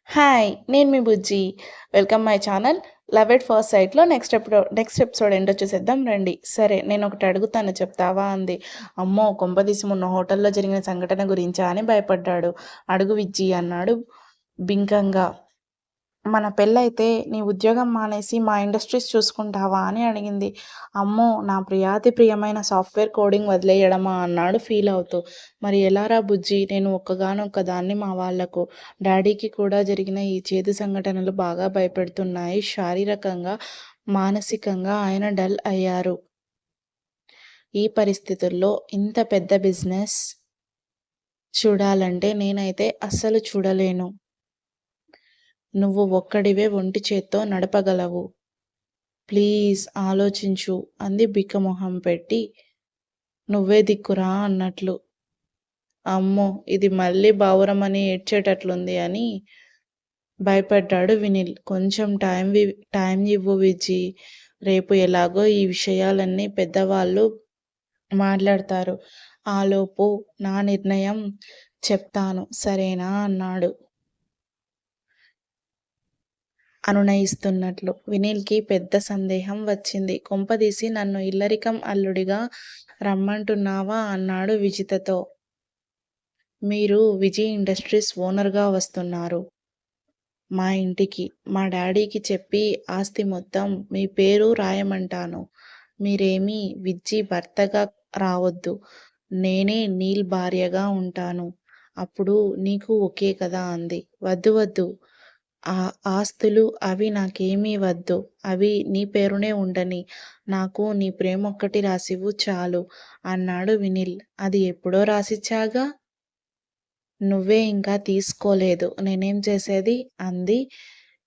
Hi! నేను మీ Bujji. Welcome my channel. 'Love at first సైట్‌లో' నెక్స్ట్ ఎపిసోడ్ ఏంటో చూసేద్దాం రండి. సరే నేనొకటి అడుగుతాను చెప్తావా అంది. అమ్మో! కొంపదీసి మొన్న హోటల్‌లో జరిగిన సంఘటన గురించా అని భయపడ్డాడు. అడుగు విజ్జి అన్నాడు బింకంగా. మన పెళ్ళైతే నీ ఉద్యోగం మానేసి మా ఇండస్ట్రీస్ చూసుకుంటావా అని అడిగింది. అమ్మో! నా ప్రియాతి ప్రియమైన సాఫ్ట్‌వేర్ కోడింగ్ వదిలేయడమా అన్నాడు ఫీల్ అవుతూ. మరి ఎలారా బుజ్జీ నేను ఒక్కగానొక్క దాన్ని మా వాళ్ళకు. డాడీకి కూడా జరిగిన ఈ చేదు సంఘటనలు బాగా భయపెడుతున్నాయి. శారీరకంగా, మానసికంగా ఆయన డల్ అయ్యారు. ఈ పరిస్థితుల్లో ఇంత పెద్ద బిజినెస్ చూడాలంటే నేనైతే అస్సలు చూడలేను. నువ్వు ఒక్కడివే ఒంటి చేత్తో నడపగలవు. ప్లీజ్ ఆలోచించు అంది బిక్కమొహం పెట్టి. నువ్వే దిక్కురా అన్నట్లు. అమ్మో! ఇది మళ్ళీ బావురమని ఏడ్చేటట్లుంది అని భయపడ్డాడు వినిల్. కొంచెం టైం ఇవ్వు విజ్జీ. రేపు ఎలాగో ఈ విషయాలన్నీ పెద్దవాళ్ళు మాట్లాడతారు. ఆలోపు నా నిర్ణయం చెప్తాను సరేనా అన్నాడు అనునయిస్తున్నట్లు. వినిల్‌కి పెద్ద సందేహం వచ్చింది. కొంపదీసి నన్ను ఇల్లరికం అల్లుడిగా రమ్మంటున్నావా అన్నాడు విజితతో. మీరు విజయ్ ఇండస్ట్రీస్ ఓనర్‌గా వస్తున్నారు. మా ఇంటికి. మా డాడీకి చెప్పి ఆస్తి మొత్తం మీ పేరు రాయమంటాను. మీరేమీ విజ్జి భర్తగా రావొద్దు. నేనే నీల్ భార్యగా ఉంటాను. అప్పుడు నీకు ఓకే కదా అంది. వద్దు వద్దు. ఆ ఆస్తులు అవి నాకేమీ వద్దు. అవి నీ పేరునే ఉండనీ. నాకు నీ ప్రేమొక్కటి రాసివ్వు చాలు అన్నాడు వినిల్. అది ఎప్పుడో రాసిచ్చాగా. నువ్వే ఇంకా తీసుకోలేదు. నేనేం చేసేది? అంది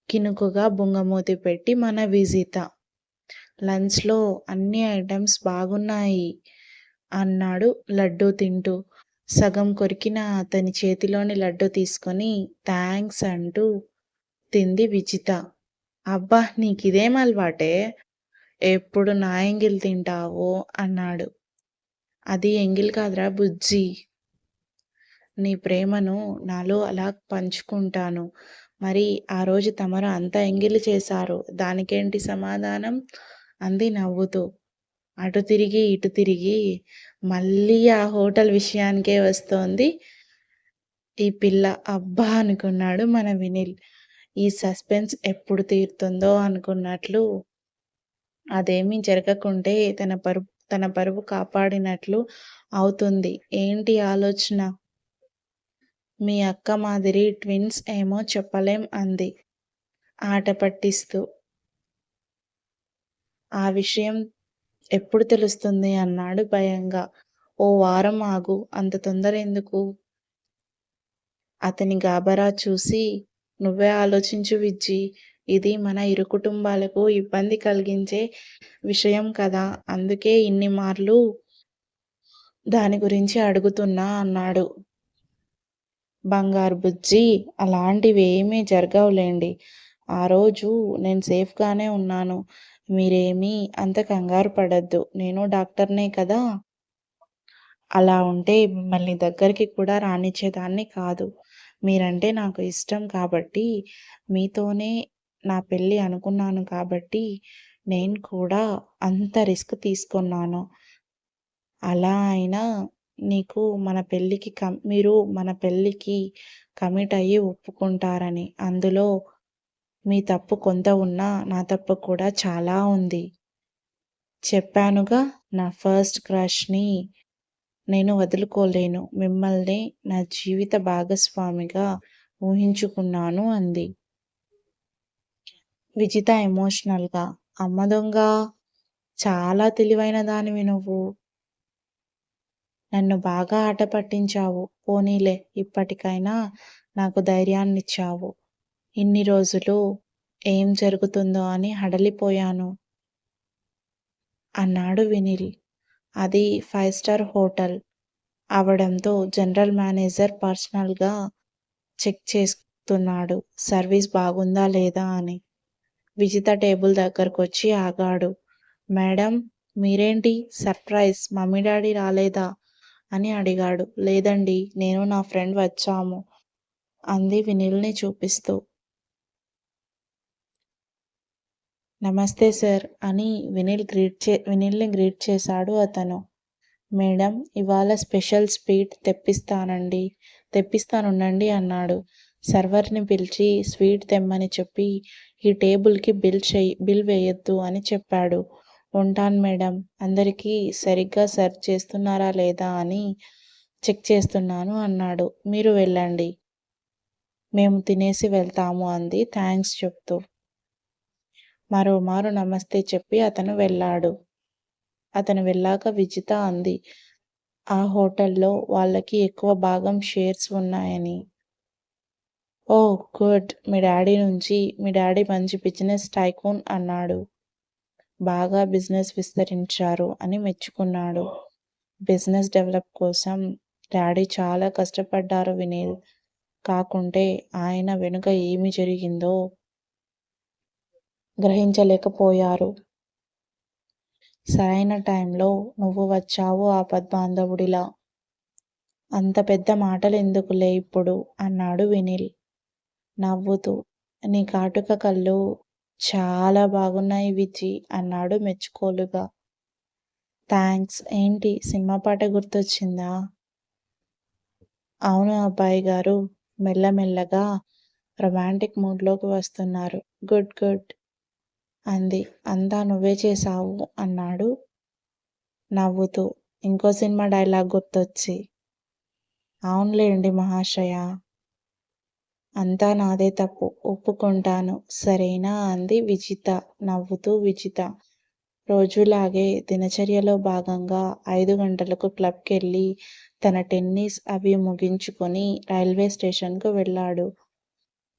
కినుకుగా బుంగమూతి పెట్టి మన విజిత. లంచ్‌లో అన్ని ఐటమ్స్ బాగున్నాయి అన్నాడు లడ్డూ తింటూ. సగం కొరికిన అతని చేతిలోని లడ్డూ తీసుకొని థాంక్స్ అంటూ తింది విజిత. అబ్బా! నీకిదేం అలవాటే? ఎప్పుడు నా ఎంగిల్ తింటావు? అన్నాడు. అది ఎంగిల్ కాదురా బుజ్జీ. నీ ప్రేమను నాలో అలా పంచుకుంటాను. మరి ఆ రోజు తమరు అంత ఎంగిలి చేశారు. దానికేంటి సమాధానం? అంది నవ్వుతూ. అటు తిరిగి, ఇటు తిరిగి మళ్ళీ ఆ హోటల్ విషయానికే వస్తోంది ఈ పిల్ల. అబ్బా! అనుకున్నాడు మన వినిల్. ఈ సస్పెన్స్ ఎప్పుడు తీరుతుందో అనుకున్నట్లు అదేమీ జరగకుంటే తన పరువు కాపాడినట్లు అవుతుంది. ఏంటి ఆలోచన? మీ అక్క మాదిరి ట్విన్స్ ఏమో చెప్పలేం అంది ఆట పట్టిస్తూ. ఆ విషయం ఎప్పుడు తెలుస్తుంది అన్నాడు భయంగా. ఓ వారం ఆగు. అంత తొందర ఎందుకు? అతని గాబరా చూసి నువ్వే ఆలోచించు విజ్జీ. ఇది మన ఇరు కుటుంబాలకు ఇబ్బంది కలిగించే విషయం కదా. అందుకే ఇన్ని మార్లు దాని గురించి అడుగుతున్నా అన్నాడు. బంగారు బుజ్జీ అలాంటివేమీ జరగవులేండి. ఆ రోజు నేను సేఫ్‌గానే ఉన్నాను. మీరేమీ అంత కంగారు పడొద్దు. నేను డాక్టర్నే కదా! అలా ఉంటే మిమ్మల్ని దగ్గరికి కూడా రానిచ్చేదాన్ని కాదు. మీరంటే నాకు ఇష్టం కాబట్టి, మీతోనే నా పెళ్లి అనుకున్నాను కాబట్టి, నేను కూడా అంత రిస్క్ తీసుకున్నాను. అలా అయినా మీరు మన పెళ్ళికి కమిట్ అయ్యి ఒప్పుకుంటారని. అందులో మీ తప్పు కొంత ఉన్నా, నా తప్పు కూడా చాలా ఉంది. చెప్పానుగా నా ఫస్ట్ క్రష్‌ని నేను వదులుకోలేను. మిమ్మల్నే నా జీవిత భాగస్వామిగా ఊహించుకున్నాను అంది. విజిత ఎమోషనల్‌గా. అమ్మ దొంగ! చాలా తెలివైన దానివి నువ్వు. నన్ను బాగా ఆట పట్టించావు. పోనీలే ఇప్పటికైనా నాకు ధైర్యాన్నిచ్చావు. ఇన్ని రోజులు ఏం జరుగుతుందో అని హడలిపోయాను అన్నాడు వినిల్. అది 5 స్టార్ హోటల్ అవడంతో జనరల్ మేనేజర్ పర్సనల్‌గా చెక్ చేస్తున్నాడు. సర్వీస్ బాగుందా లేదా అని. విజిత టేబుల్ దగ్గరకొచ్చి ఆగాడు. మేడమ్ మీరేంటి సర్ప్రైజ్ మమ్మీ డాడీ రాలేదా? అని అడిగాడు. లేదండీ నేను నా ఫ్రెండ్ వచ్చాము అంది వినిల్‌ని చూపిస్తూ. నమస్తే సార్ అని వినిల్ని గ్రీట్ చేశాడు అతను. మేడం, ఇవాళ స్పెషల్ స్వీట్ తెప్పిస్తానుండండి అన్నాడు. సర్వర్ని పిలిచి స్వీట్ తెమ్మని చెప్పి ఈ టేబుల్కి బిల్ వేయొద్దు అని చెప్పాడు. ఉంటాను మేడం, అందరికీ సరిగ్గా సర్వ్ చేస్తున్నారా లేదా అని చెక్ చేస్తున్నాను అన్నాడు. మీరు వెళ్ళండి, మేము తినేసి వెళ్తాము అంది థాంక్స్ చెప్తూ. మరోమారు నమస్తే చెప్పి అతను వెళ్ళాక విజిత అంది, ఆ హోటల్లో వాళ్ళకి ఎక్కువ భాగం షేర్స్ ఉన్నాయని. ఓహ్ గుడ్, మీ డాడీ మంచి బిజినెస్ టైకూన్ అన్నాడు. బాగా బిజినెస్ విస్తరించారు అని మెచ్చుకున్నాడు. బిజినెస్ డెవలప్ కోసం డాడీ చాలా కష్టపడ్డారు వినీల్. కాకుంటే ఆయన వెనుక ఏమి జరిగిందో గ్రహించలేకపోయారు. సరైన టైంలో నువ్వు వచ్చావు ఆపద్బాంధవుడిలా. అంత పెద్ద మాటలెందుకులే ఇప్పుడు అన్నాడు వినీల్ నవ్వుతూ. నీ కాటుక కళ్ళు చాలా బాగున్నాయి విజ్జి అన్నాడు మెచ్చుకోలుగా. థాంక్స్. ఏంటి సినిమా పాట గుర్తొచ్చిందా? అవును అబ్బాయి గారు, మెల్లమెల్లగా రొమాంటిక్ మూడ్లోకి వస్తున్నారు. గుడ్ గుడ్ అంది. అంతా నువ్వే చేశావు అన్నాడు నవ్వుతూ, ఇంకో సినిమా డైలాగ్ గుర్తొచ్చి. అవునులేండి మహాశయ, అంతా నాదే తప్పు, ఒప్పుకుంటాను సరేనా అంది విజిత నవ్వుతూ. రోజులాగే దినచర్యలో భాగంగా 5 గంటలకు క్లబ్కెళ్ళి తన టెన్నిస్ అవి ముగించుకొని రైల్వే స్టేషన్కు వెళ్ళాడు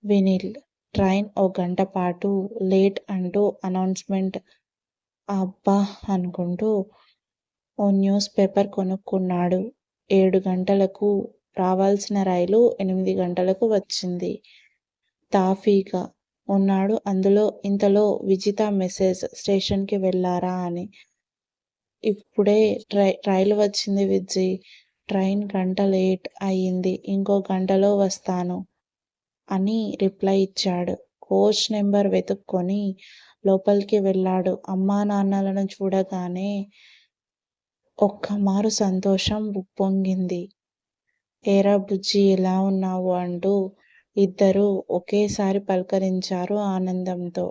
వినీల్. ట్రైన్ ఓ గంటపాటు లేట్ అంటూ అనౌన్స్మెంట్. అబ్బా అనుకుంటూ ఓ న్యూస్ పేపర్ కొనుక్కున్నాడు. 7 గంటలకు రావాల్సిన రైలు 8 గంటలకు వచ్చింది. తాపీగా ఉన్నాడు. ఇంతలో విజిత మెసేజ్, స్టేషన్కి వెళ్ళారా అని. ఇప్పుడే రైలు వచ్చింది విజ్జి, ట్రైన్ గంట లేట్ అయింది, ఇంకో గంటలో వస్తాను అని రిప్లై ఇచ్చాడు. కోచ్ నెంబర్ వెతుక్కొని లోపలికి వెళ్ళాడు. అమ్మా నాన్నలను చూడగానే ఒక్కమారు సంతోషం ఉప్పొంగింది. ఏరా బుజ్జి, ఎలా ఉన్నావు అంటూ ఇద్దరూ ఒకేసారి పలకరించారు ఆనందంతో.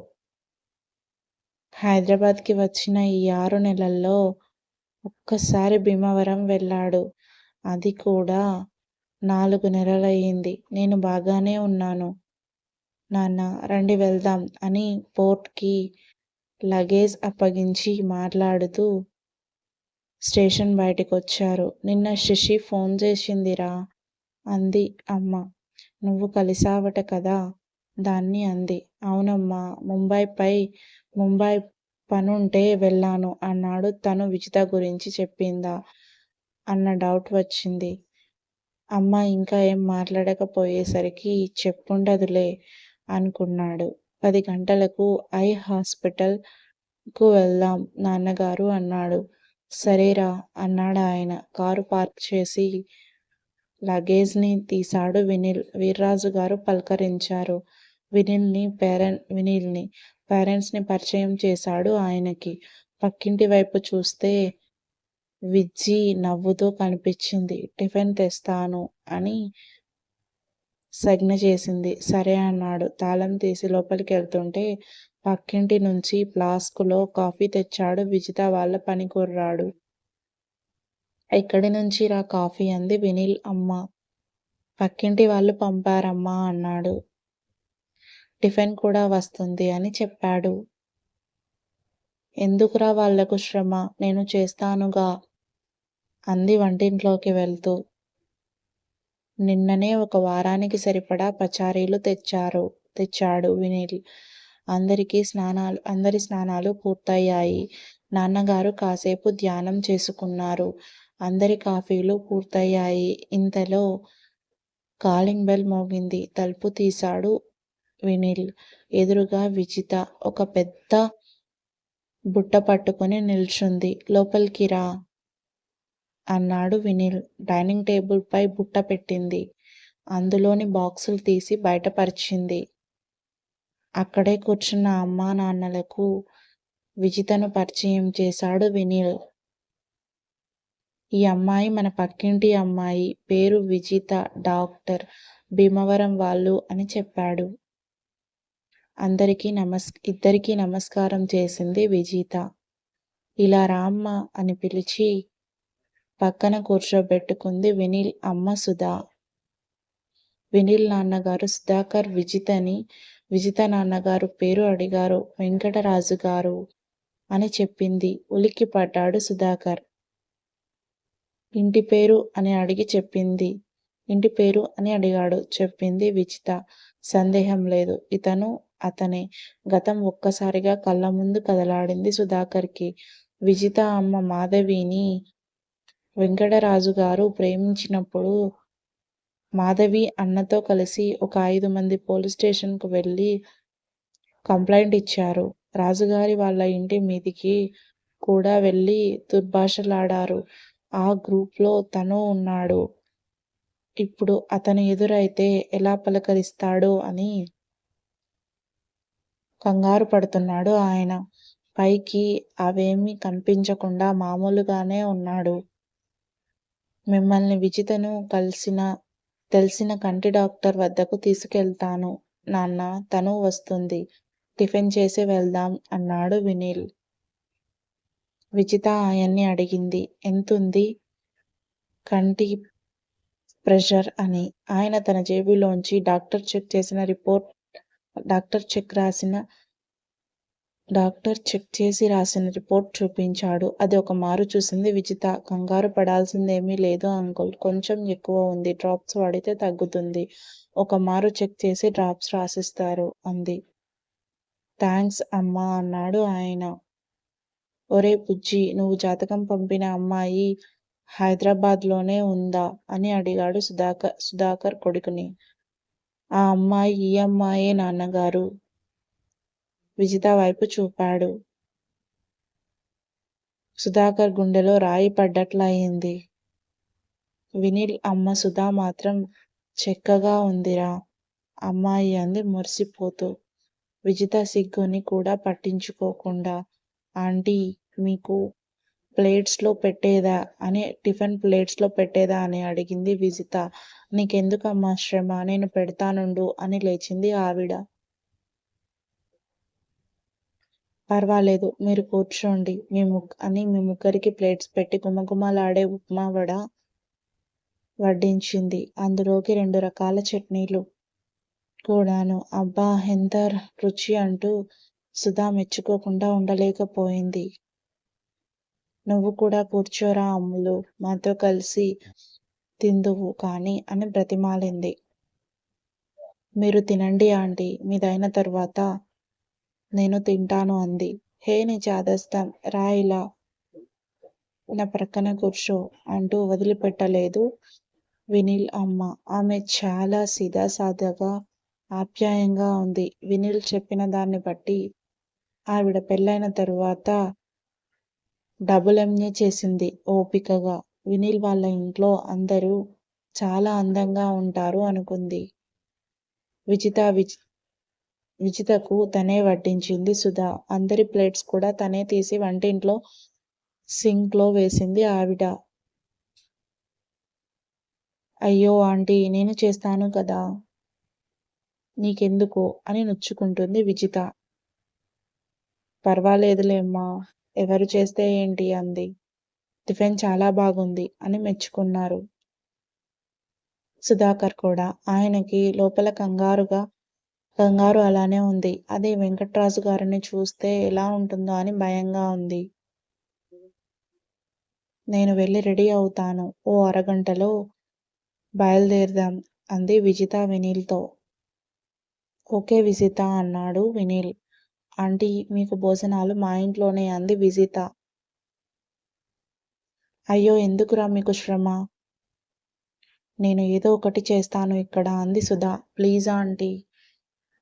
హైదరాబాద్కి వచ్చిన ఈ 6 నెలల్లో ఒక్కసారి భీమవరం వెళ్ళాడు. అది కూడా 4 నెలలయింది. నేను బాగానే ఉన్నాను నాన్నా, రండి వెళ్దాం అని పోర్ట్కి లగేజ్ అప్పగించి మాట్లాడుతూ స్టేషన్ బయటికొచ్చారు. నిన్న శశి ఫోన్ చేసిందిరా అంది అమ్మ. నువ్వు కలిసావట కదా దాన్ని అంది. అవునమ్మా, ముంబై పనుంటే వెళ్ళాను అన్నాడు. తను విజిత గురించి చెప్పిందా అన్న డౌట్ వచ్చింది. అమ్మ ఇంకా ఏం మాట్లాడకపోయేసరికి చెప్పుండదులే అనుకున్నాడు. 10 గంటలకు ఐ హాస్పిటల్ కు వెళ్దాం నాన్నగారు అన్నాడు. సరేరా అన్నాడాయన. కారు పార్క్ చేసి లగేజ్ ని తీశాడు వినీల్. వీర్రాజుగారు పలకరించారు వినీల్ ని. పేరెంట్స్ ని పరిచయం చేశాడు ఆయనకి. పక్కింటి వైపు చూస్తే విజ్జి నవ్వుతూ కనిపించింది. టిఫిన్ తెస్తాను అని సంజ్ఞ చేసింది. సరే అన్నాడు. తాళం తీసి లోపలికెళ్తుంటే పక్కింటి నుంచి ఫ్లాస్కులో కాఫీ తెచ్చాడు విజిత వాళ్ళ పనికుర్రాడు. ఎక్కడి నుంచిరా కాఫీ అంది వినీల్ అమ్మ. పక్కింటి వాళ్ళు పంపారమ్మా అన్నాడు. టిఫిన్ కూడా వస్తుంది అని చెప్పాడు. ఎందుకురా వాళ్లకు శ్రమ, నేను చేస్తానుగా అంది వంటింట్లోకి వెళ్తూ. నిన్ననే 1 వారానికి సరిపడా పచారీలు తెచ్చాడు వినీల్. అందరి స్నానాలు పూర్తయ్యాయి. నాన్నగారు కాసేపు ధ్యానం చేసుకున్నారు. అందరి కాఫీలు పూర్తయ్యాయి. ఇంతలో కాలింగ్ బెల్ మోగింది. తలుపు తీశాడు వినీల్. ఎదురుగా విజిత ఒక పెద్ద బుట్ట పట్టుకుని నిల్చుంది. లోపలికి రా అన్నాడు వినీల్. డైనింగ్ టేబుల్ పై బుట్ట పెట్టింది. అందులోని బాక్సులు తీసి బయటపరిచింది. అక్కడే కూర్చున్న అమ్మా నాన్నలకు విజితను పరిచయం చేశాడు వినీల్. ఈ అమ్మాయి మన పక్కింటి అమ్మాయి. పేరు విజిత. డాక్టర్. భీమవరం వాళ్ళు అని చెప్పాడు. ఇద్దరికీ నమస్కారం చేసింది విజిత. ఇలా రామ్మా అని పిలిచి పక్కన కూర్చోబెట్టుకుంది వినీల్ అమ్మ సుధా. వినీల్ నాన్నగారు సుధాకర్ విజిత నాన్నగారు పేరు అడిగారు. వెంకటరాజుగారు అని చెప్పింది. ఉలిక్కిపడ్డాడు సుధాకర్. ఇంటి పేరు అని అడిగాడు. చెప్పింది విజిత. సందేహం లేదు, ఇతను అతనే. గతం ఒక్కసారిగా కళ్ళ ముందు కదలాడింది సుధాకర్కి. విజిత అమ్మ మాధవిని వెంకటరాజుగారు ప్రేమించినప్పుడు మాధవి అన్నతో కలిసి ఒక 5 మంది పోలీస్ స్టేషన్కు వెళ్ళి కంప్లైంట్ ఇచ్చారు. రాజుగారి వాళ్ళ ఇంటి మీదికి కూడా వెళ్ళి దుర్భాషలాడారు. ఆ గ్రూప్లో తనూ ఉన్నాడు. ఇప్పుడు అతను ఎదురైతే ఎలా పలకరిస్తాడో అని కంగారు పడుతున్నాడు ఆయన. పైకి అవేమీ కనిపించకుండా మామూలుగానే ఉన్నాడు. మిమ్మల్ని విజితను తెలిసిన కంటి డాక్టర్ వద్దకు తీసుకెళ్తాను నాన్నా, తనూ వస్తుంది. టిఫిన్ చేసి వెళ్దాం అన్నాడు వినీల్. విజిత ఆయన్ని అడిగింది. ఎంతుంది కంటి ప్రెషర్ అని. ఆయన తన జేబులోంచి డాక్టర్ చెక్ చేసి రాసిన రిపోర్ట్ చూపించాడు. అది ఒక మారు చూసింది విజిత. కంగారు పడాల్సిందేమీ లేదు అంకుల్. కొంచెం ఎక్కువ ఉంది. డ్రాప్స్ వాడితే తగ్గుతుంది. ఒక మారు చెక్ చేసి డ్రాప్స్ రాసిస్తారు అంది. థాంక్స్ అమ్మా అన్నాడు ఆయన. ఒరే బుజ్జీ, నువ్వు జాతకం పంపిన అమ్మాయి హైదరాబాద్లోనే ఉందా అని అడిగాడు సుధాకర్ కొడుకుని. ఆ అమ్మాయి ఈ అమ్మాయే నాన్నగారు. విజిత వైపు చూపాడు. సుధాకర్ గుండెలో రాయి పడ్డట్లయింది. వినీల్ అమ్మ సుధా మాత్రం చక్కగా ఉందిరా అమ్మాయి అంది మురిసిపోతూ. విజిత సిగ్గుని కూడా పట్టించుకోకుండా, ఆంటీ మీకు టిఫిన్ ప్లేట్స్లో పెట్టేదా అని అడిగింది విజిత. నీకెందుకమ్మా శ్రమ, నేను పెడతానుండు అని లేచింది ఆవిడ. పర్వాలేదు, మీరు కూర్చోండి అని మీ ముగ్గురికి ప్లేట్స్ పెట్టి గుమగుమలాడే ఉప్మా వడ వడ్డించింది. అందులోకి 2 రకాల చట్నీలు కూడాను. అబ్బా, ఎంత రుచి అంటూ సుధా మెచ్చుకోకుండా ఉండలేకపోయింది. నువ్వు కూడా కూర్చోరా అమ్ములు, మాతో కలిసి తిందువు కానీ అని బ్రతిమాలింది. మీరు తినండి ఆంటీ, మీదైన తరువాత నేను తింటాను అంది. హే నీ చాదస్తం, రా ఇలా నా ప్రక్కన కూర్చో అంటూ వదిలిపెట్టలేదు వినీల్ అమ్మ. ఆమె చాలా సీదాసాదాగా ఆప్యాయంగా ఉంది. వినీల్ చెప్పిన దాన్ని బట్టి ఆవిడ పెళ్ళైన తరువాత డబుల్ ఎంఏ చేసింది ఓపికగా. వినీల్ వాళ్ళ ఇంట్లో అందరూ చాలా అందంగా ఉంటారు అనుకుంది. విజితకు తనే వడ్డించింది సుధా. అందరి ప్లేట్స్ కూడా తనే తీసి వంటింట్లో సింక్లో వేసింది ఆవిడ. అయ్యో ఆంటీ, నేను చేస్తాను కదా, నీకెందుకు అని నొచ్చుకుంటుంది విజిత. పర్వాలేదులేమ్మా, ఎవరు చేస్తే ఏంటి అంది. టిఫిన్ చాలా బాగుంది అని మెచ్చుకున్నారు సుధాకర్ కూడా. ఆయనకి లోపల కంగారు అలానే ఉంది. అదే వెంకట్రాజు గారిని చూస్తే ఎలా ఉంటుందో అని భయంగా ఉంది. నేను వెళ్ళి రెడీ అవుతాను, ఓ అరగంటలో బయలుదేరదాం అంది విజిత వినీల్తో. ఓకే విజిత అన్నాడు వినీల్. ఆంటీ, మీకు భోజనాలు మా ఇంట్లోనే అంది విజిత. అయ్యో, ఎందుకురా మీకు శ్రమ, నేను ఏదో ఒకటి చేస్తాను ఇక్కడ అంది సుధా. ప్లీజ్ ఆంటీ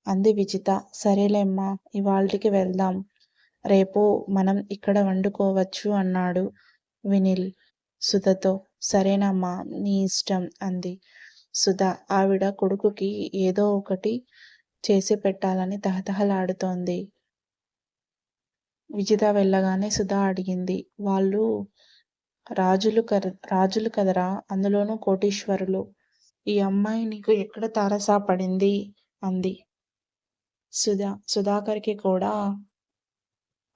అంది విజిత. సరేలేమ్మా, ఇవాల్టికి వెళ్దాం, రేపు మనం ఇక్కడ వండుకోవచ్చు అన్నాడు వినీల్ సుధతో. సరేనమ్మా, నీ ఇష్టం అంది సుధ. ఆవిడ కొడుకుకి ఏదో ఒకటి చేసి పెట్టాలని తహతహలాడుతోంది. విజిత వెళ్ళగానే సుధా అడిగింది. వాళ్ళు రాజులు కదరా! అందులోనూ కోటీశ్వరులు. ఈ అమ్మాయి నీకు ఎక్కడ తారసపడింది? అంది. సుధాకర్‌కి కూడా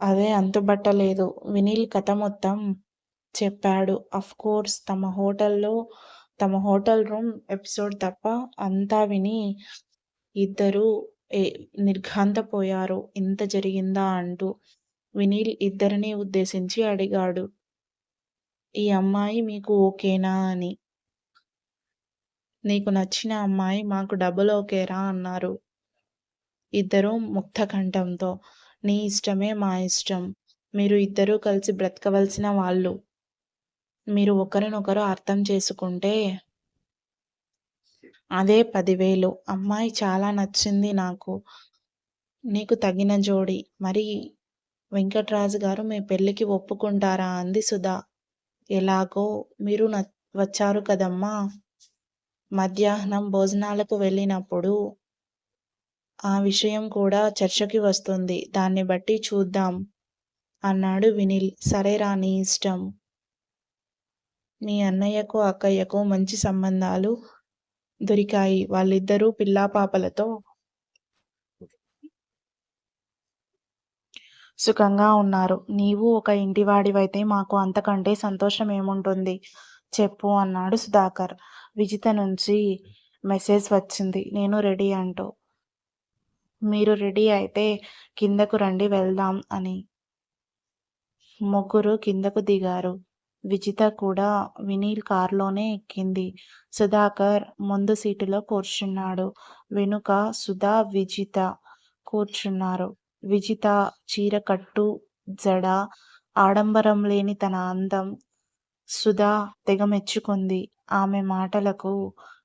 అదే అంతుబట్టలేదు. వినీల్ కథ మొత్తం చెప్పాడు. అఫ్‌కోర్స్ తమ హోటల్ రూమ్ ఎపిసోడ్ తప్ప అంతా విని ఇద్దరూ నిర్ఘాంతపోయారు. ఇంత జరిగిందా అంటూ. వినీల్ ఇద్దరినీ ఉద్దేశించి అడిగాడు. ఈ అమ్మాయి మీకు ఓకేనా అని. నీకు నచ్చిన అమ్మాయి మాకు డబుల్ ఓకేరా అన్నారు ఇద్దరూ ముక్తకంఠంతో. నీ ఇష్టమే మా ఇష్టం. మీరు ఇద్దరూ కలిసి బ్రతకవలసిన వాళ్ళు. మీరు ఒకరినొకరు అర్థం చేసుకుంటే అదే 10,000. అమ్మాయి చాలా నచ్చింది నాకు. నీకు తగిన జోడి. మరి వెంకట్రాజు గారు మీ పెళ్ళికి ఒప్పుకుంటారా అంది సుధా. ఎలాగో మీరు వచ్చారు కదమ్మా! మధ్యాహ్నం భోజనాలకు వెళ్ళినప్పుడు ఆ విషయం కూడా చర్చకి వస్తుంది. దాన్ని బట్టి చూద్దాం అన్నాడు వినిల్. సరేరా నీ ఇష్టం. మీ అన్నయ్యకు అక్కయ్యకు మంచి సంబంధాలు దొరికాయి. వాళ్ళిద్దరూ పిల్లాపాపలతో సుఖంగా ఉన్నారు. నీవు ఒక ఇంటివాడివైతే మాకు అంతకంటే సంతోషం ఏముంటుంది చెప్పు అన్నాడు సుధాకర్. విజిత నుంచి మెసేజ్ వచ్చింది. నేను రెడీ అంటూ. మీరు రెడీ అయితే కిందకు రండి వెళ్దాం అని. ముగ్గురు కిందకు దిగారు. విజిత కూడా వినీల్ కారులోనే ఎక్కింది. సుధాకర్ ముందు సీటులో కూర్చున్నాడు. వెనుక సుధా, విజిత కూర్చున్నారు. విజిత చీరకట్టు, జడ, ఆడంబరం లేని తన అందం సుధా తెగ మెచ్చుకుంది. ఆమె మాటలకు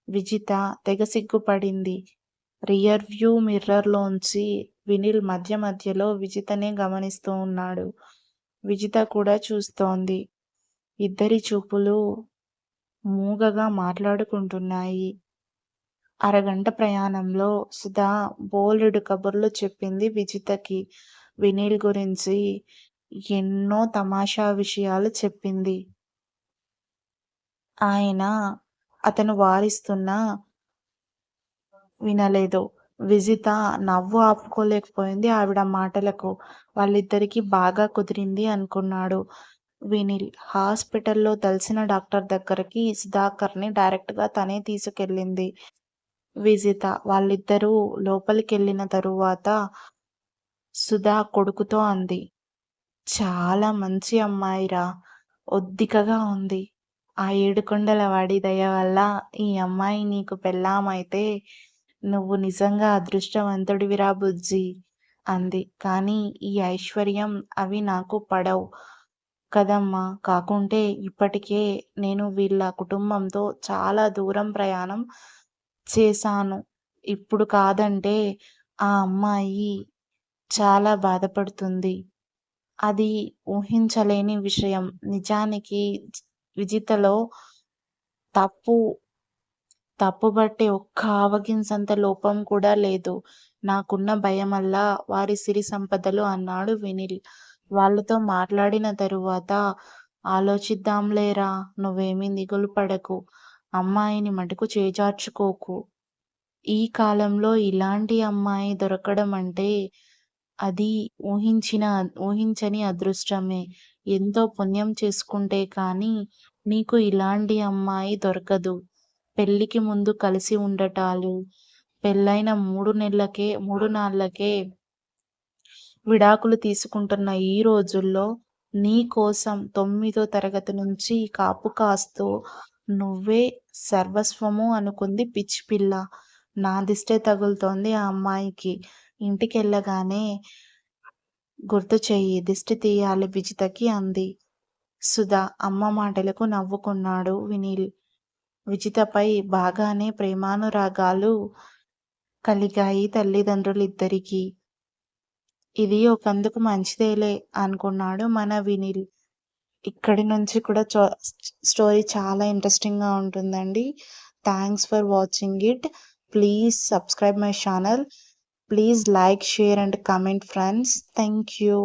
విజిత తెగ సిగ్గుపడింది. రియర్ వ్యూ మిర్రర్లోంచి వినిల్ మధ్య మధ్యలో విజితనే గమనిస్తూ ఉన్నాడు. విజిత కూడా చూస్తోంది. ఇద్దరి చూపులు మూగగా మాట్లాడుకుంటున్నాయి. అరగంట ప్రయాణంలో సుధా బోలెడు కబుర్లు చెప్పింది విజితకి. వినీల్ గురించి ఎన్నో తమాషా విషయాలు చెప్పింది. అతను వారిస్తున్నా వినలేదు. విజిత నవ్వు ఆపుకోలేకపోయింది ఆవిడ మాటలకు. వాళ్ళిద్దరికీ బాగా కుదిరింది అనుకున్నాడు వినిల్. హాస్పిటల్లో తెలిసిన డాక్టర్ దగ్గరికి సుధాకర్ని డైరెక్ట్గా తనే తీసుకెళ్ళింది విజిత. వాళ్ళిద్దరూ లోపలికెళ్ళిన తరువాత సుధా కొడుకుతో అంది. చాలా మంచి అమ్మాయిరా. ఒద్దికగా ఉంది. ఆ ఏడుకొండల వాడి దయ వల్ల ఈ అమ్మాయి నీకు పెళ్ళామైతే నువ్వు నిజంగా అదృష్టవంతుడివిరా బుజ్జీ అంది. కానీ ఈ ఐశ్వర్యం అవి నాకు పడవు కదమ్మా. కాకుంటే ఇప్పటికే నేను వీళ్ళ కుటుంబంతో చాలా దూరం ప్రయాణం చేశాను. ఇప్పుడు కాదంటే ఆ అమ్మాయి చాలా బాధపడుతుంది. అది ఊహించలేని విషయం. నిజానికి విజితలో తప్పుబట్టే ఒక్క ఆవగింజంత లోపం కూడా లేదు. నాకున్న భయమల్లా వారి సిరి సంపదలు అన్నాడు వినిల్. వాళ్ళతో మాట్లాడిన తరువాత ఆలోచిద్దాంలేరా. నువ్వేమీ దిగులు పడకు. అమ్మాయిని మటుకు చేజార్చుకోకు. ఈ కాలంలో ఇలాంటి అమ్మాయి దొరకడం అంటే అది ఊహించని అదృష్టమే. ఎంతో పుణ్యం చేసుకుంటే కానీ నీకు ఇలాంటి అమ్మాయి దొరకదు. పెళ్ళికి ముందు కలిసి ఉండటాలు, పెళ్ళైన 3 నాళ్ళకే విడాకులు తీసుకుంటున్న ఈ రోజుల్లో నీ కోసం 9వ తరగతి నుంచి కాపు కాస్తూ నువ్వే సర్వస్వము అనుకుంది పిచ్చి పిల్ల. నా దిష్టే తగులుతోంది ఆ అమ్మాయికి. ఇంటికెళ్ళగానే గుర్తు చెయ్యి. దిష్టి తీయాలి విజితకి అంది సుధా. అమ్మ మాటలకు నవ్వుకున్నాడు వినిల్. విజితపై బాగానే ప్రేమానురాగాలు కలిగాయి తల్లిదండ్రులిద్దరికీ. ఇది ఒకందుకు మంచిదేలే అనుకున్నాడు మన వినిల్. ఇక్కడి నుంచి కూడా స్టోరీ చాలా ఇంట్రెస్టింగ్గా ఉంటుందండి. Thanks for watching it. Please subscribe my channel. Please like, share and comment friends. Thank you.